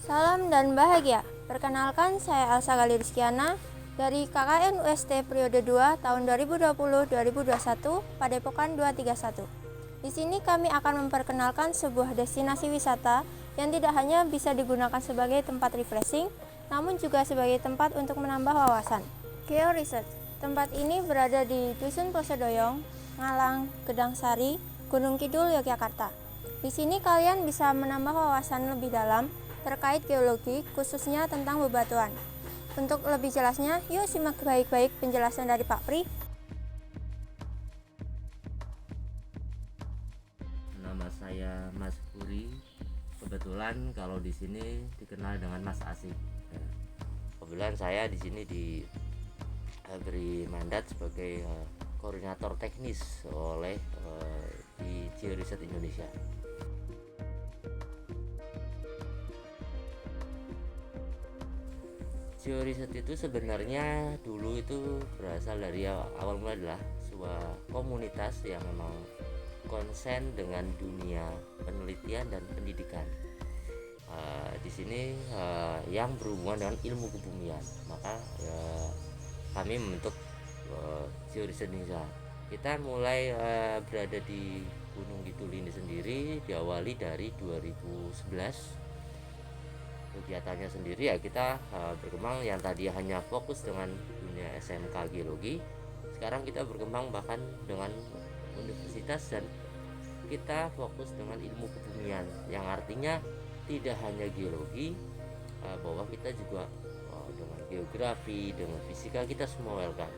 Salam dan bahagia. Perkenalkan, saya Elsa Galiriskiana dari KKN UST periode 2 tahun 2020-2021 Padepokan 231. Di sini kami akan memperkenalkan sebuah destinasi wisata yang tidak hanya bisa digunakan sebagai tempat refreshing, namun juga sebagai tempat untuk menambah wawasan. Geo Research. Tempat ini berada di Dusun Posodoyong, Ngalang, Gedang Sari, Gunung Kidul, Yogyakarta. Di sini kalian bisa menambah wawasan lebih dalam terkait geologi, khususnya tentang bebatuan. Untuk lebih jelasnya, yuk simak baik-baik penjelasan dari Pak Pri. Nama saya Mas Puri. Kebetulan kalau di sini dikenal dengan Mas Asik. Kebetulan saya di sini diberi mandat sebagai koordinator teknis oleh di Georiset Indonesia. Georiset itu sebenarnya dulu itu berasal dari awal mula adalah sebuah komunitas yang memang konsen dengan dunia penelitian dan pendidikan. Di sini yang berhubungan dengan ilmu kebumian, maka kami membentuk Georiset Indonesia. Kita mulai berada di Gunung Kidul ini sendiri diawali dari 2011. Kegiatannya sendiri ya kita berkembang yang tadi hanya fokus dengan dunia SMK geologi, sekarang kita berkembang bahkan dengan universitas dan kita fokus dengan ilmu kebumian yang artinya tidak hanya geologi, bahwa kita juga dengan geografi, dengan fisika kita semua welcome.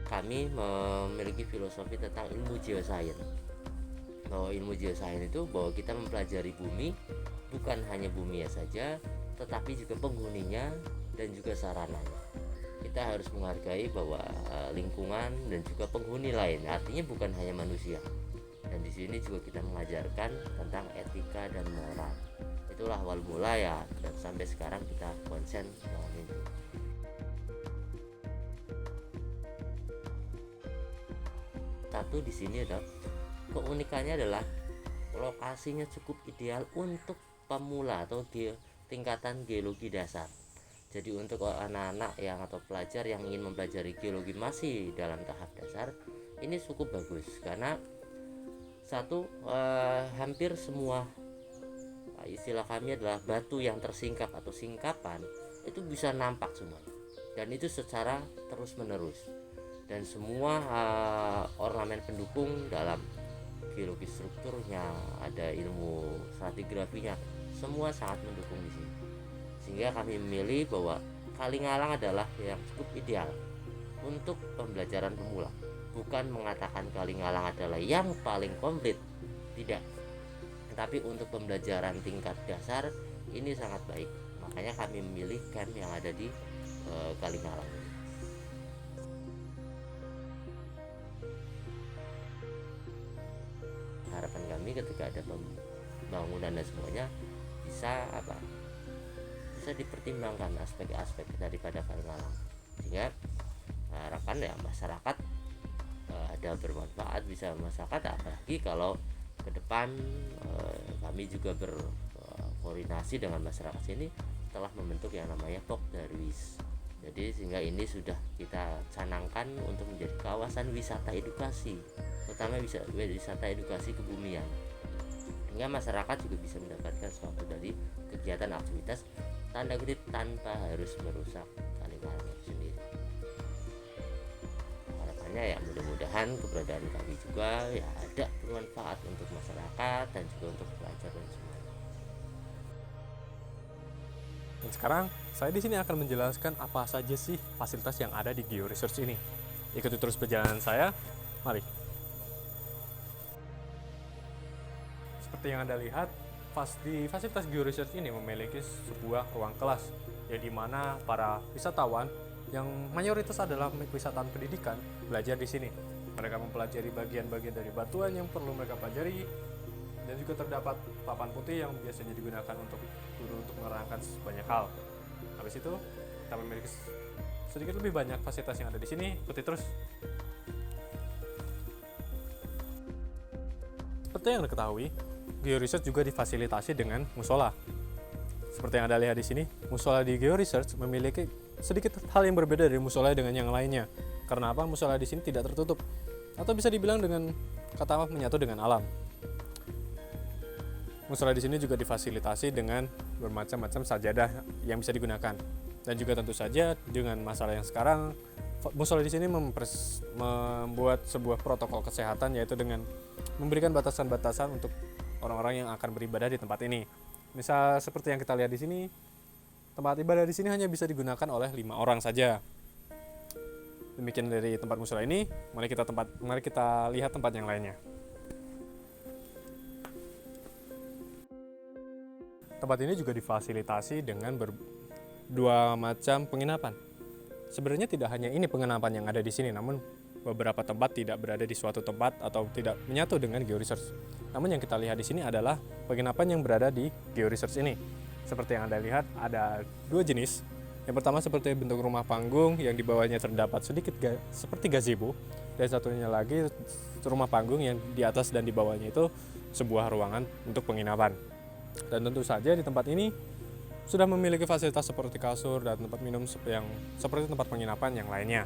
Kami memiliki filosofi tentang ilmu geoscience. Bahwa ilmu geosains itu bahwa kita mempelajari bumi, bukan hanya bumi saja, tetapi juga penghuninya dan juga sarananya. Kita harus menghargai bahwa lingkungan dan juga penghuni lain, artinya bukan hanya manusia. Dan di sini juga kita mengajarkan tentang etika dan moral. Itulah awal mula ya, dan sampai sekarang kita konsen dengan itu. Satu di sini adalah keunikannya adalah lokasinya cukup ideal untuk pemula atau tingkatan geologi dasar. Jadi untuk anak-anak yang atau pelajar yang ingin mempelajari geologi masih dalam tahap dasar, ini cukup bagus karena satu hampir semua istilah kami adalah batu yang tersingkap atau singkapan itu bisa nampak semua, dan itu secara terus menerus, dan semua ornamen pendukung dalam geologi strukturnya, ada ilmu stratigrafinya, semua sangat mendukung di sini. Sehingga kami memilih bahwa Kalingalang adalah yang cukup ideal untuk pembelajaran pemula. Bukan mengatakan Kalingalang adalah yang paling komplit, tidak. Tetapi untuk pembelajaran tingkat dasar ini sangat baik. Makanya kami memilih camp yang ada di Kalingalang. Harapan kami ketika ada pembangunan dan semuanya bisa dipertimbangkan aspek-aspek daripada Kalingalang, sehingga harapan ya masyarakat ada bermanfaat bisa masyarakat, apalagi kalau ke depan kami juga berkoordinasi dengan masyarakat sini telah membentuk yang namanya Pokdarwis. Jadi sehingga ini sudah kita canangkan untuk menjadi kawasan wisata edukasi, terutama wisata edukasi kebumian, sehingga masyarakat juga bisa mendapatkan sesuatu dari kegiatan aktivitas tanda kutip tanpa harus merusak Kalingalang sendiri. Harapannya ya mudah-mudahan keberadaan kami juga ya ada bermanfaat untuk masyarakat dan juga untuk pelajar dan semua. Dan sekarang saya di sini akan menjelaskan apa saja sih fasilitas yang ada di Geo Research ini. Ikuti terus perjalanan saya. Mari. Seperti yang Anda lihat, di fasilitas Geo Research ini memiliki sebuah ruang kelas, yang dimana para wisatawan yang mayoritas adalah wisatawan pendidikan belajar di sini. Mereka mempelajari bagian-bagian dari batuan yang perlu mereka pelajari, dan juga terdapat papan putih yang biasanya digunakan untuk guru untuk menerangkan banyak hal. Habis itu, kita memiliki sedikit lebih banyak fasilitas yang ada di sini. Ikuti terus. Seperti yang diketahui, GeoResearch juga difasilitasi dengan musola. Seperti yang Anda lihat di sini, musola di GeoResearch memiliki sedikit hal yang berbeda dari musola dengan yang lainnya. Karena apa? Musola di sini tidak tertutup, atau bisa dibilang dengan kata menyatu dengan alam. Musola di sini juga difasilitasi dengan bermacam-macam sajadah yang bisa digunakan. Dan juga tentu saja dengan masalah yang sekarang, musola di sini membuat sebuah protokol kesehatan, yaitu dengan memberikan batasan-batasan untuk orang-orang yang akan beribadah di tempat ini. Misal seperti yang kita lihat di sini, tempat ibadah di sini hanya bisa digunakan oleh 5 orang saja. Demikian dari tempat musola ini. Mari kita lihat tempat yang lainnya. Tempat ini juga difasilitasi dengan dua macam penginapan. Sebenarnya tidak hanya ini penginapan yang ada di sini, namun beberapa tempat tidak berada di suatu tempat atau tidak menyatu dengan GeoResearch. Namun yang kita lihat di sini adalah penginapan yang berada di GeoResearch ini. Seperti yang Anda lihat, ada 2 jenis. Yang pertama seperti bentuk rumah panggung yang di bawahnya terdapat sedikit seperti gazebo, dan satunya lagi rumah panggung yang di atas dan di bawahnya itu sebuah ruangan untuk penginapan. Dan tentu saja di tempat ini sudah memiliki fasilitas seperti kasur dan tempat minum yang seperti tempat penginapan yang lainnya.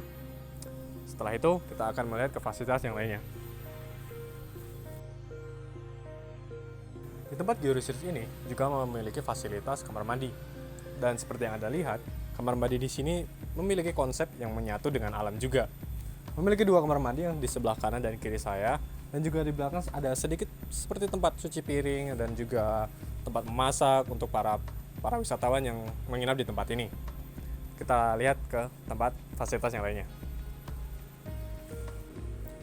Setelah itu kita akan melihat ke fasilitas yang lainnya. Di tempat GeoResearch ini juga memiliki fasilitas kamar mandi. Dan seperti yang Anda lihat, kamar mandi di sini memiliki konsep yang menyatu dengan alam juga. Memiliki 2 kamar mandi yang di sebelah kanan dan kiri saya, dan juga di belakang ada sedikit seperti tempat cuci piring dan juga tempat memasak untuk para wisatawan yang menginap di tempat ini. Kita lihat ke tempat fasilitas yang lainnya.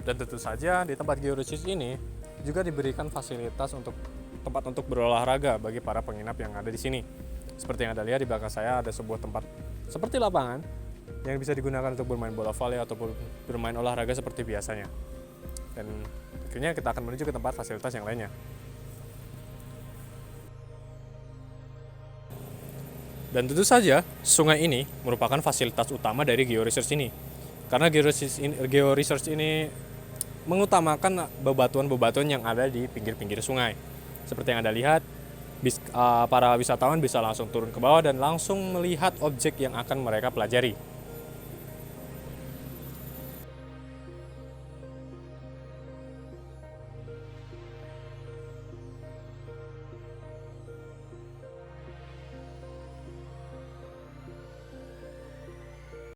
Dan tentu saja di tempat GeoResearch ini juga diberikan fasilitas untuk tempat untuk berolahraga bagi para penginap yang ada di sini. Seperti yang Anda lihat di belakang saya ada sebuah tempat seperti lapangan yang bisa digunakan untuk bermain bola voli ataupun bermain olahraga seperti biasanya. Dan akhirnya kita akan menuju ke tempat fasilitas yang lainnya. Dan tentu saja sungai ini merupakan fasilitas utama dari GeoResearch ini. Karena GeoResearch ini mengutamakan bebatuan-bebatuan yang ada di pinggir-pinggir sungai. Seperti yang Anda lihat, para wisatawan bisa langsung turun ke bawah dan langsung melihat objek yang akan mereka pelajari.